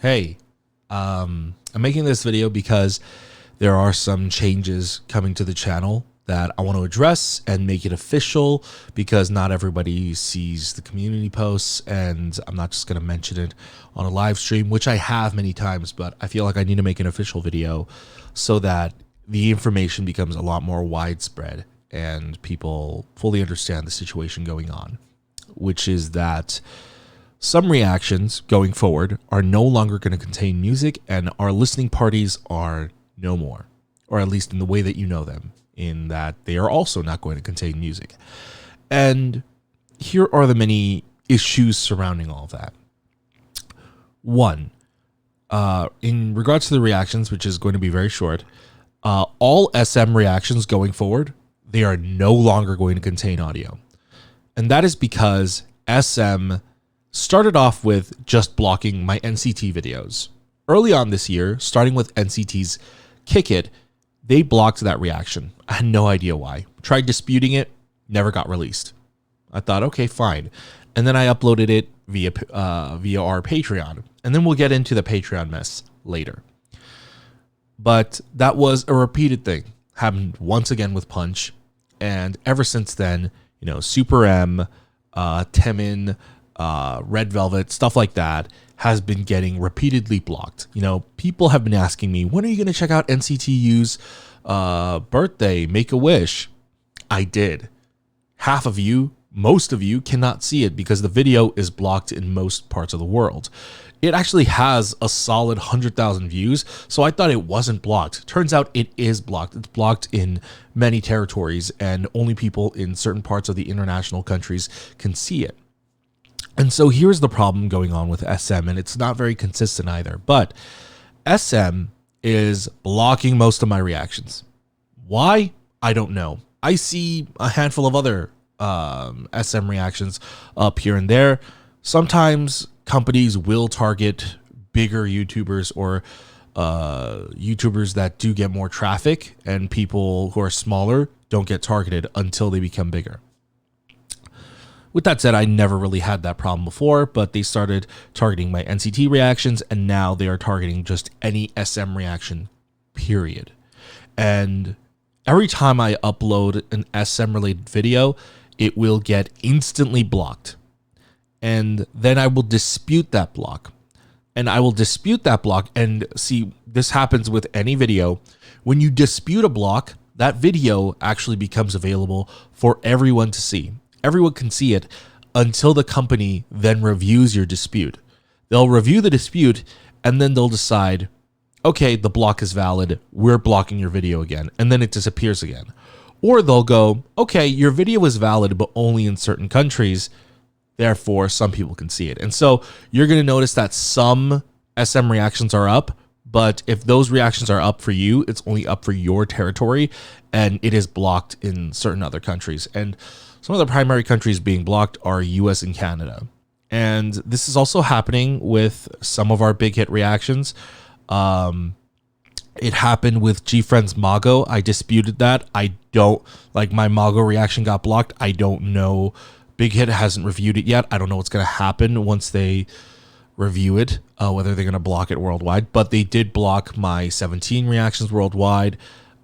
Hey, I'm making this video because there are some changes coming to the channel that I want to address and make it official, because not everybody sees the community posts, and I'm not just going to mention it on a live stream, which I have many times, but I feel like I need to make an official video so that the information becomes a lot more widespread and people fully understand the situation going on, which is that some reactions going forward are no longer going to contain music, and our listening parties are no more, or at least in the way that you know them, in that they are also not going to contain music. And here are the many issues surrounding all of that. One, in regards to the reactions, which is going to be very short, all SM reactions going forward, they are no longer going to contain audio. And that is because SM started off with just blocking my NCT videos. Early on this year, starting with NCT's Kick It, they blocked that reaction. I had no idea why. Tried disputing it, never got released. I thought, okay, fine. And then I uploaded it via our Patreon. And then we'll get into the Patreon mess later. But that was a repeated thing. Happened once again with Punch. And ever since then, Super M, Temin, Red Velvet, stuff like that has been getting repeatedly blocked. People have been asking me, when are you going to check out NCTU's birthday, Make-A-Wish? I did. Half of you, most of you cannot see it because the video is blocked in most parts of the world. It actually has a solid 100,000 views, so I thought it wasn't blocked. Turns out it is blocked. It's blocked in many territories, and only people in certain parts of the international countries can see it. And so here's the problem going on with SM, and it's not very consistent either, but SM is blocking most of my reactions. Why? I don't know. I see a handful of other SM reactions up here and there. Sometimes companies will target bigger YouTubers or YouTubers that do get more traffic, and people who are smaller don't get targeted until they become bigger. With that said, I never really had that problem before, but they started targeting my NCT reactions, and now they are targeting just any SM reaction, period. And every time I upload an SM-related video, it will get instantly blocked. And then I will dispute that block. And I will dispute that block, and see, this happens with any video. When you dispute a block, that video actually becomes available for everyone to see. Everyone can see it until the company then reviews your dispute. They'll review the dispute, and then they'll decide, okay, the block is valid, we're blocking your video again, and then it disappears again. Or they'll go, okay, your video is valid, but only in certain countries, therefore some people can see it. And so you're going to notice that some SM reactions are up, but if those reactions are up for you, it's only up for your territory, and it is blocked in certain other countries. And some of the primary countries being blocked are US and Canada. And this is also happening with some of our big hit reactions. It happened with GFriend's Mago. I disputed that. I don't, like, my Mago reaction got blocked. I don't know. Big Hit hasn't reviewed it yet. I don't know what's going to happen once they review it, whether they're going to block it worldwide. But they did block my 17 reactions worldwide.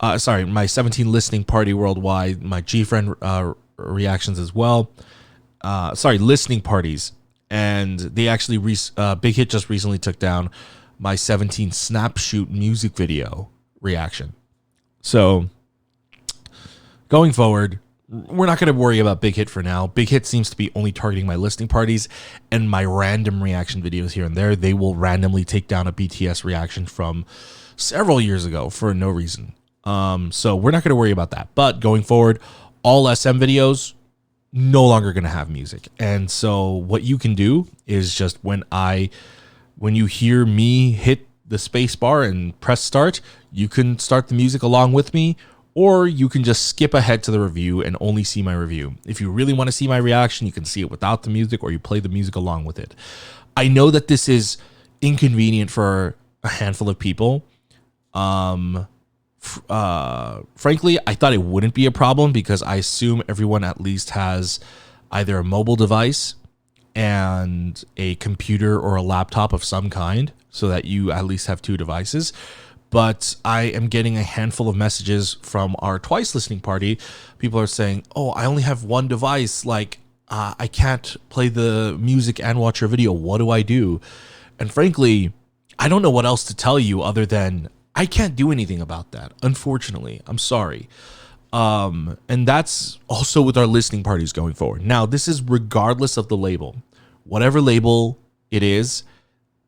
My 17 listening party worldwide, my GFriend reactions as well. Listening parties. And they actually, Big Hit just recently took down my 17 Snapshoot music video reaction. So going forward, we're not going to worry about Big Hit for now. Big Hit seems to be only targeting my listening parties and my random reaction videos here and there. They will randomly take down a BTS reaction from several years ago for no reason. So we're not going to worry about that. But going forward, all SM videos no longer going to have music. And so what you can do is just when you hear me hit the space bar and press start, you can start the music along with me, or you can just skip ahead to the review and only see my review. If you really want to see my reaction, you can see it without the music, or you play the music along with it. I know that this is inconvenient for a handful of people. Frankly, I thought it wouldn't be a problem because I assume everyone at least has either a mobile device and a computer or a laptop of some kind. so that you at least have 2 devices. But I am getting a handful of messages from our Twice listening party. People are saying, oh, I only have 1 device. Like, I can't play the music and watch your video. What do I do? And frankly, I don't know what else to tell you other than I can't do anything about that. Unfortunately, I'm sorry. And that's also with our listening parties going forward. Now, this is regardless of the label. Whatever label it is,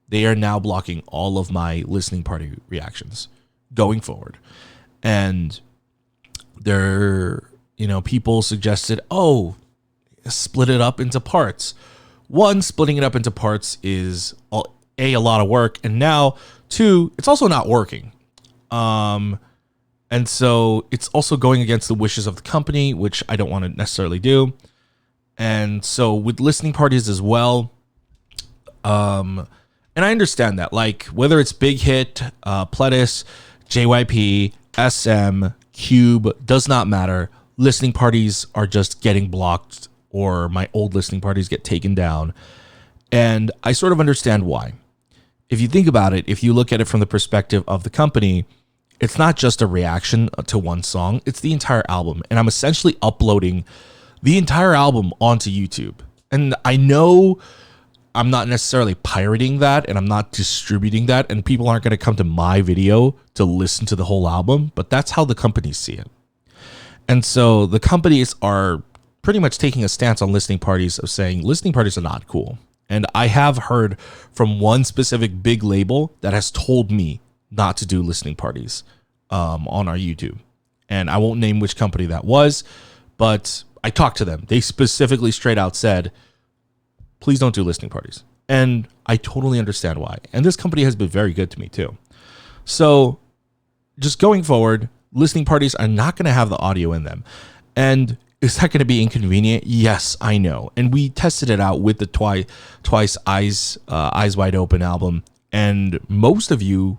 they are now blocking all of my listening party reactions going forward. And people suggested, oh, split it up into parts. One, splitting it up into parts is a lot of work, and now 2, it's also not working. And so it's also going against the wishes of the company, which I don't want to necessarily do. And so with listening parties as well, and I understand that, like, whether it's Big Hit, Pledis, JYP, SM, Cube, does not matter. Listening parties are just getting blocked, or my old listening parties get taken down. And I sort of understand why. If you think about it, if you look at it from the perspective of the company, it's not just a reaction to 1 song, it's the entire album. And I'm essentially uploading the entire album onto YouTube. And I know I'm not necessarily pirating that, and I'm not distributing that, and people aren't going to come to my video to listen to the whole album, but that's how the companies see it. And so the companies are pretty much taking a stance on listening parties of saying listening parties are not cool. And I have heard from one specific big label that has told me not to do listening parties on our YouTube. And I won't name which company that was, but I talked to them. They specifically straight out said, please don't do listening parties. And I totally understand why. And this company has been very good to me too. So just going forward, listening parties are not going to have the audio in them. And is that going to be inconvenient? Yes, I know. And we tested it out with the Twice Eyes Wide Open album. And most of you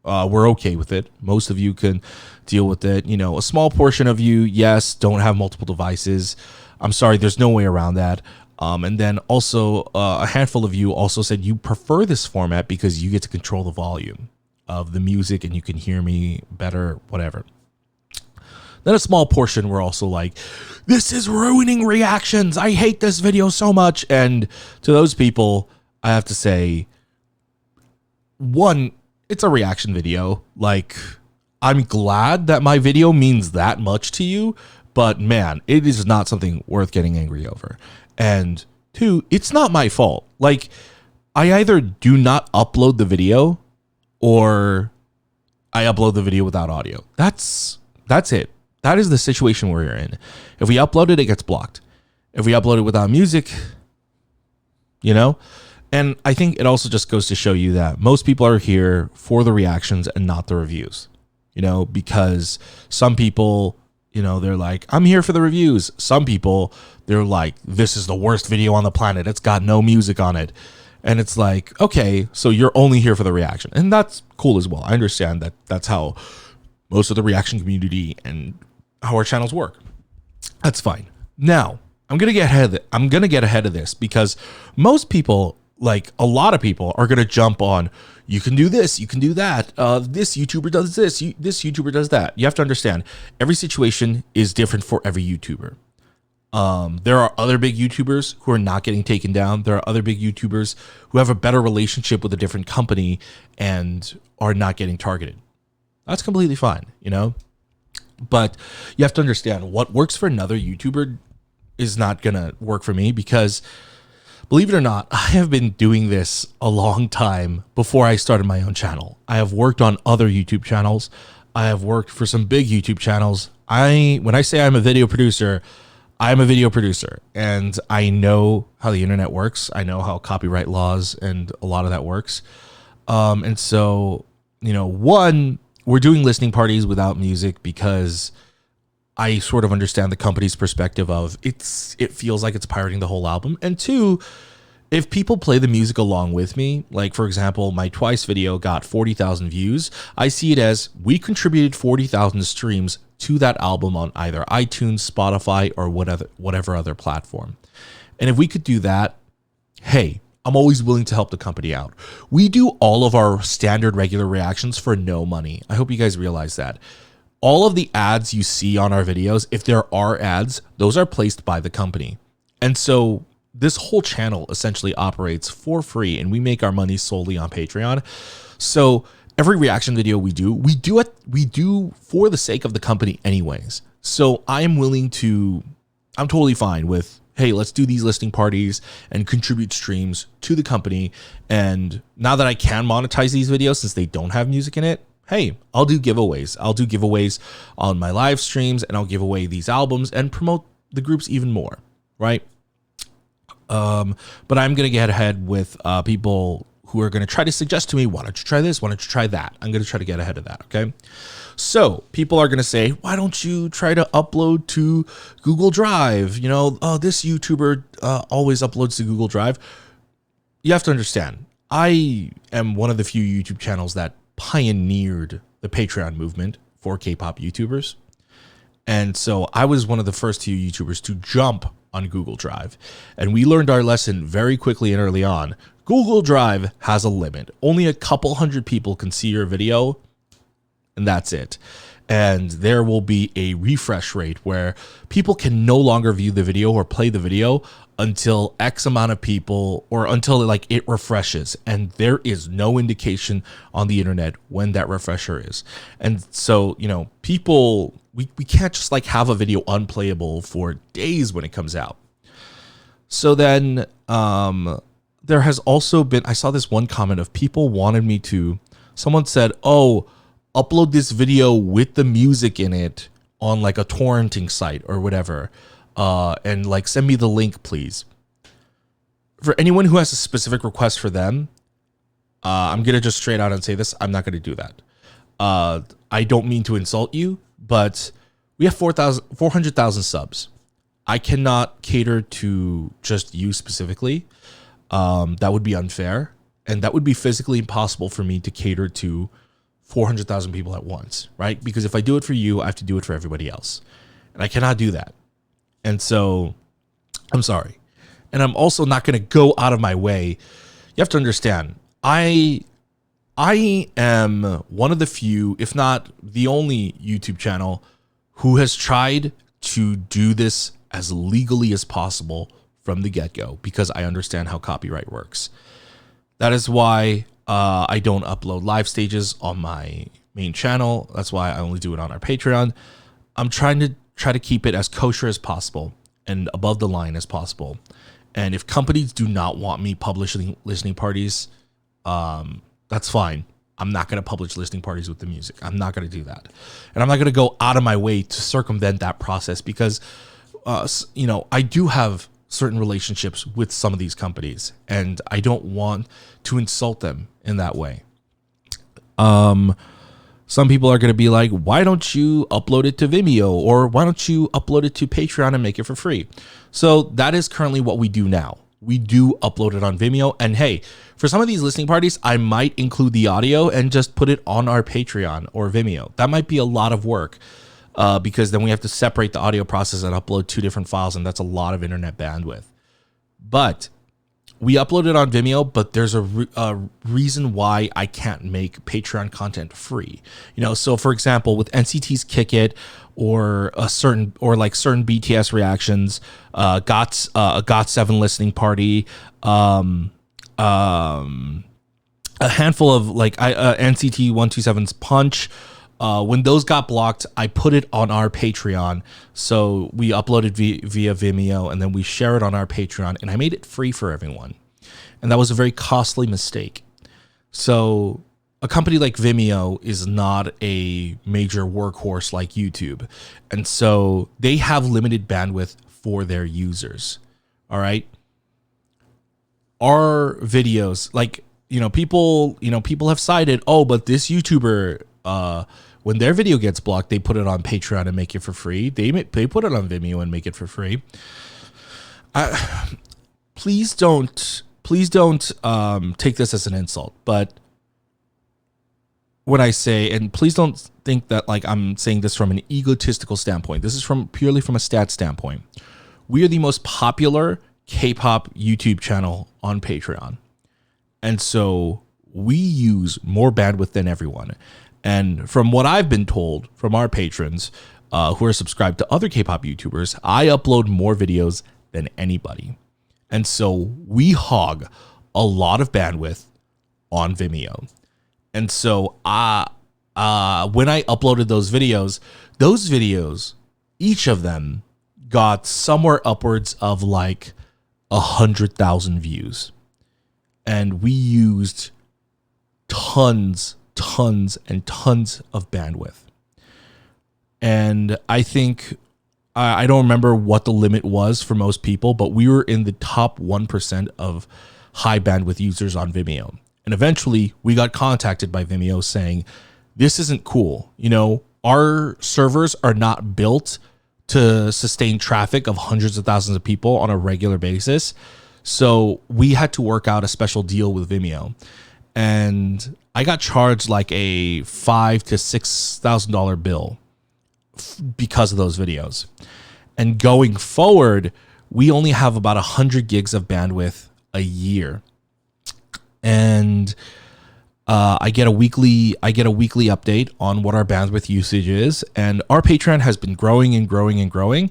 were okay with it. Most of you can deal with it. You know, a small portion of you, yes, don't have multiple devices. I'm sorry, there's no way around that. And then also a handful of you also said you prefer this format because you get to control the volume of the music and you can hear me better, whatever. Then a small portion were also like, this is ruining reactions. I hate this video so much. And to those people, I have to say, one, it's a reaction video. Like, I'm glad that my video means that much to you, but man, it is not something worth getting angry over. And 2, it's not my fault. Like, I either do not upload the video or I upload the video without audio. That's it. That is the situation we're in. If we upload it, it gets blocked. If we upload it without music, you know? And I think it also just goes to show you that most people are here for the reactions and not the reviews, you know, because some people, you know, they're like, I'm here for the reviews. Some people, they're like, this is the worst video on the planet. It's got no music on it. And it's like, okay, so you're only here for the reaction. And that's cool as well. I understand that that's how most of the reaction community and how our channels work. That's fine. Now, I'm going to get ahead of this because most people, like a lot of people, are going to jump on, you can do this, you can do that. This YouTuber does this, this YouTuber does that. You have to understand, every situation is different for every YouTuber. There are other big YouTubers who are not getting taken down. There are other big YouTubers who have a better relationship with a different company and are not getting targeted. That's completely fine, you know? But you have to understand, what works for another YouTuber is not going to work for me because, believe it or not, I have been doing this a long time before I started my own channel. I have worked on other YouTube channels. I have worked for some big YouTube channels. When I say I'm a video producer, I'm a video producer, and I know how the internet works. I know how copyright laws and a lot of that works. And so, you know, one, we're doing listening parties without music because I sort of understand the company's perspective of it feels like it's pirating the whole album. And 2, if people play the music along with me, like for example, my Twice video got 40,000 views. I see it as we contributed 40,000 streams to that album on either iTunes, Spotify, or whatever other platform. And if we could do that, hey, I'm always willing to help the company out. We do all of our standard regular reactions for no money. I hope you guys realize that. All of the ads you see on our videos, if there are ads, those are placed by the company. And so this whole channel essentially operates for free, and we make our money solely on Patreon. So every reaction video we do for the sake of the company anyways. So I'm totally fine with, hey, let's do these listing parties and contribute streams to the company. And now that I can monetize these videos since they don't have music in it, hey, I'll do giveaways. I'll do giveaways on my live streams, and I'll give away these albums and promote the groups even more, right? But I'm going to get ahead with people who are going to try to suggest to me, why don't you try this? Why don't you try that? I'm going to try to get ahead of that, okay? So people are going to say, why don't you try to upload to Google Drive? You know, oh, this YouTuber always uploads to Google Drive. You have to understand, I am one of the few YouTube channels that pioneered the Patreon movement for K-pop YouTubers. And so I was one of the first few YouTubers to jump on Google Drive. And we learned our lesson very quickly and early on. Google Drive has a limit. Only a couple hundred people can see your video, and that's it. And there will be a refresh rate where people can no longer view the video or play the video until X amount of people, or until like it refreshes. And there is no indication on the internet when that refresher is. And so, you know, people, we can't just like have a video unplayable for days when it comes out. So then there has also been, I saw this one comment of people wanted me to, someone said, oh, upload this video with the music in it on like a torrenting site or whatever. And like send me the link, please. For anyone who has a specific request for them, I'm going to just straight out and say this. I'm not going to do that. I don't mean to insult you, but we have 400,000 subs. I cannot cater to just you specifically. That would be unfair. And that would be physically impossible for me to cater to 400,000 people at once, right? Because if I do it for you, I have to do it for everybody else. And I cannot do that. And so I'm sorry. And I'm also not going to go out of my way. You have to understand, I am one of the few, if not the only YouTube channel who has tried to do this as legally as possible from the get-go, because I understand how copyright works. That is why I don't upload live stages on my main channel. That's why I only do it on our Patreon. I'm trying to keep it as kosher as possible and above the line as possible. And if companies do not want me publishing listening parties, that's fine. I'm not going to publish listening parties with the music. I'm not going to do that. And I'm not going to go out of my way to circumvent that process because, you know, I do have certain relationships with some of these companies and I don't want to insult them in that way. Some people are going to be like, why don't you upload it to Vimeo, or why don't you upload it to Patreon and make it for free? So that is currently what we do now. We do upload it on Vimeo. And hey, for some of these listening parties, I might include the audio and just put it on our Patreon or Vimeo. That might be a lot of work because then we have to separate the audio process and upload two different files. And that's a lot of internet bandwidth. But we upload it on Vimeo, but there's a reason why I can't make Patreon content free. You know, so for example, with NCT's Kick It or certain BTS reactions, GOT7 listening party, a handful of like NCT 127's Punch. When those got blocked, I put it on our Patreon. So we uploaded via Vimeo and then we share it on our Patreon, and I made it free for everyone. And that was a very costly mistake. So a company like Vimeo is not a major workhorse like YouTube. And so they have limited bandwidth for their users. All right. Our videos, like, people have cited, oh, but this YouTuber, when their video gets blocked, they put it on Patreon and make it for free. They put it on Vimeo and make it for free. Please don't take this as an insult. But when I say, and please don't think that like I'm saying this from an egotistical standpoint. This is purely from a stat standpoint. We are the most popular K-pop YouTube channel on Patreon. And so we use more bandwidth than everyone. And from what I've been told from our patrons who are subscribed to other K-pop YouTubers, I upload more videos than anybody. And so we hog a lot of bandwidth on Vimeo. And so when I uploaded those videos, each of them got somewhere upwards of like 100,000 views. And we used tons and tons of bandwidth. And I think, I don't remember what the limit was for most people, but we were in the top 1% of high bandwidth users on Vimeo. And eventually we got contacted by Vimeo saying, this isn't cool. You know, our servers are not built to sustain traffic of hundreds of thousands of people on a regular basis. So we had to work out a special deal with Vimeo. And I got charged like a $5,000 to $6,000 bill because of those videos. And going forward, we only have about 100 gigs of bandwidth a year. And I get a weekly update on what our bandwidth usage is. And our Patreon has been growing and growing and growing.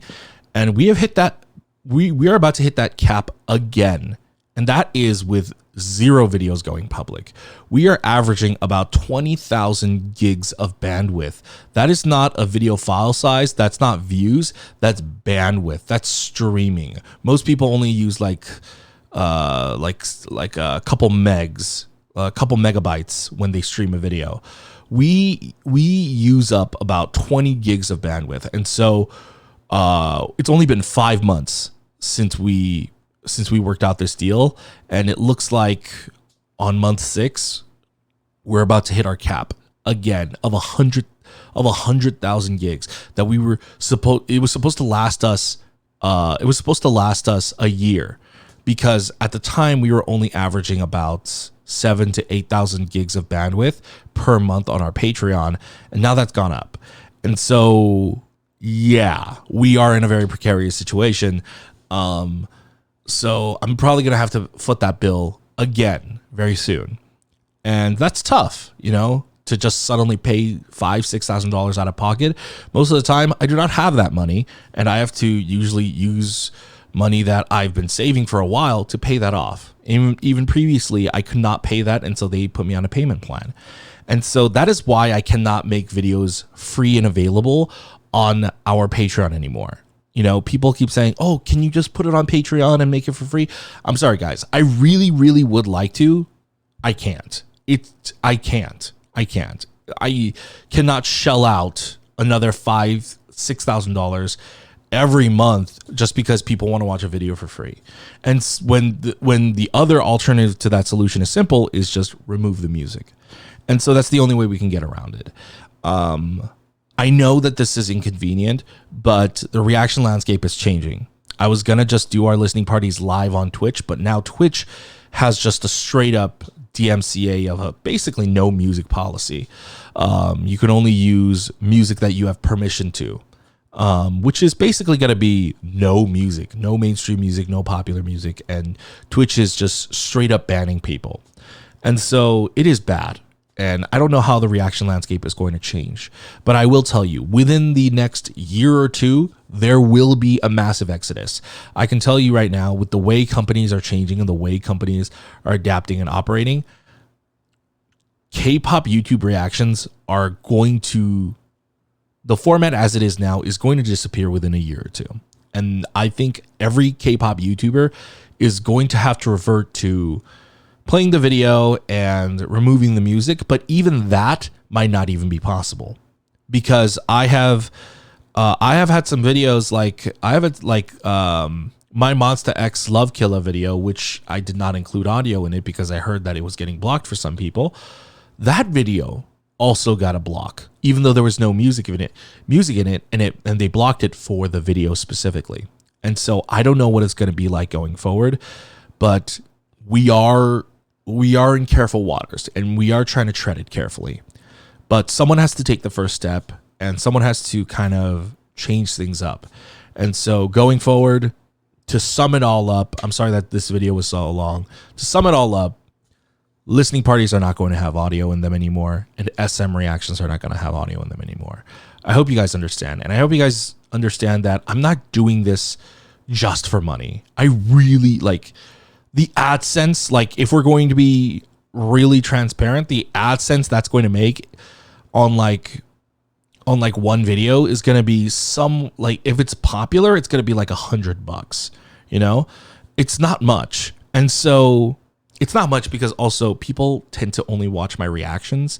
And we have hit that, we are about to hit that cap again. And that is with 0 videos going public. We are averaging about 20,000 gigs of bandwidth. That is not a video file size. That's not views. That's bandwidth. That's streaming. Most people only use like a couple megs, a couple megabytes when they stream a video. We use up about 20 gigs of bandwidth. And so it's only been 5 months since we worked out this deal, and it looks like on month 6 we're about to hit our cap again of 100,000 gigs that it was supposed to last us a year, because at the time we were only averaging about 7,000 to 8,000 gigs of bandwidth per month on our Patreon, and now that's gone up. And so yeah, we are in a very precarious situation. So I'm probably going to have to foot that bill again very soon. And that's tough, you know, to just suddenly pay $5,000-$6,000 out of pocket. Most of the time, I do not have that money, and I have to usually use money that I've been saving for a while to pay that off. Even previously, I could not pay that until they put me on a payment plan. And so that is why I cannot make videos free and available on our Patreon anymore. You know, people keep saying, oh, can you just put it on Patreon and make it for free? I'm sorry, guys. I really, really would like to. I can't. I can't. I cannot shell out another $5,000-$6,000 every month just because people want to watch a video for free. And when the other alternative to that solution is simple, is just remove the music. And so that's the only way we can get around it. I know that this is inconvenient, but the reaction landscape is changing. I was going to just do our listening parties live on Twitch, but now Twitch has just a straight up DMCA of a basically no music policy. You can only use music that you have permission to, which is basically going to be no music, no mainstream music, no popular music. And Twitch is just straight up banning people. And so it is bad. And I don't know how the reaction landscape is going to change, but I will tell you, within the next year or two, there will be a massive exodus. I can tell you right now, with the way companies are changing and the way companies are adapting and operating, K-pop YouTube reactions are going to, the format as it is now is going to disappear within a year or two. And I think every K-pop YouTuber is going to have to revert to playing the video and removing the music, but even that might not even be possible, because I have had some videos my Monsta X Love Killer video, which I did not include audio in it because I heard that it was getting blocked for some people. That video also got a block, even though there was no music in it, and they blocked it for the video specifically. And so I don't know what it's going to be like going forward, but we are in careful waters, and we are trying to tread it carefully. But someone has to take the first step, and someone has to kind of change things up. And so going forward, to sum it all up, I'm sorry that this video was so long. To sum it all up, listening parties are not going to have audio in them anymore, and SM reactions are not going to have audio in them anymore. I hope you guys understand, and I hope you guys understand that I'm not doing this just for money. I really like the AdSense. Like, if we're going to be really transparent, the AdSense that's going to make on like one video is going to be some, like, if it's popular, it's going to be like $100, you know. It's not much. And so it's not much because also people tend to only watch my reactions.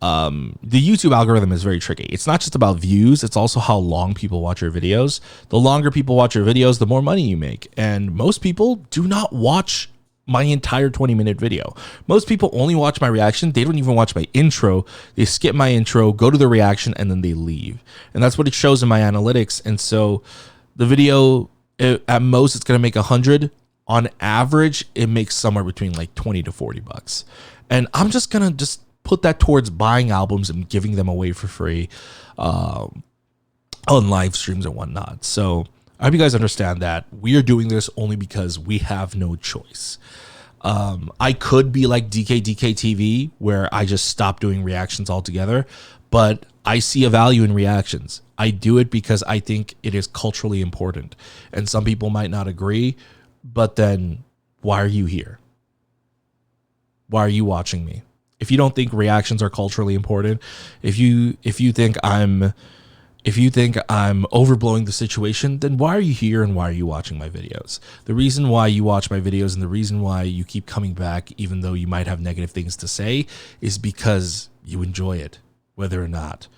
The YouTube algorithm is very tricky. It's not just about views, it's also how long people watch your videos. The longer people watch your videos, the more money you make. And most people do not watch my entire 20-minute video. Most people only watch my reaction. They don't even watch my intro. They skip my intro, go to the reaction, and then they leave. And that's what it shows in my analytics. And so the video, at most, it's going to make 100. On average, it makes somewhere between like 20 to 40 bucks. And I'm just going to put that towards buying albums and giving them away for free on live streams and whatnot. So I hope you guys understand that we are doing this only because we have no choice. I could be like DK TV, where I just stop doing reactions altogether, but I see a value in reactions. I do it because I think it is culturally important. And some people might not agree, but then why are you here? Why are you watching me? If you don't think reactions are culturally important, if you think I'm overblowing the situation, then why are you here and why are you watching my videos? The reason why you watch my videos and the reason why you keep coming back, even though you might have negative things to say, is because you enjoy it, whether or not.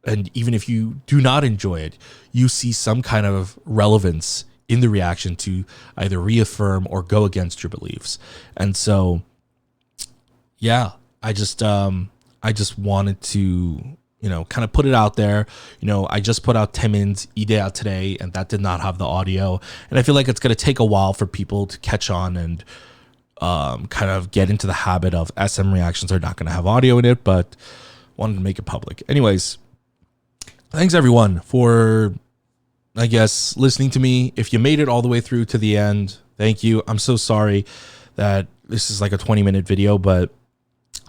And even if you do not enjoy it, you see some kind of relevance in the reaction to either reaffirm or go against your beliefs. And so, yeah, I just wanted to, kind of put it out there. I just put out 10 minutes idea today, and that did not have the audio. And I feel like it's going to take a while for people to catch on and kind of get into the habit of SM reactions are not going to have audio in it, but wanted to make it public. Anyways, thanks everyone for, I guess, listening to me. If you made it all the way through to the end, thank you. I'm so sorry that this is like a 20-minute video, but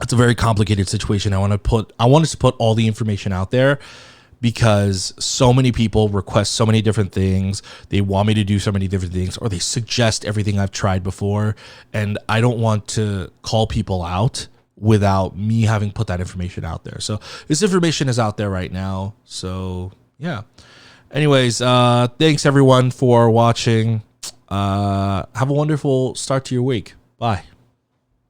it's a very complicated situation. I wanted to put all the information out there because so many people request so many different things. They want me to do so many different things, or they suggest everything I've tried before. And I don't want to call people out without me having put that information out there. So this information is out there right now. So yeah. Anyways, thanks everyone for watching. Have a wonderful start to your week. Bye.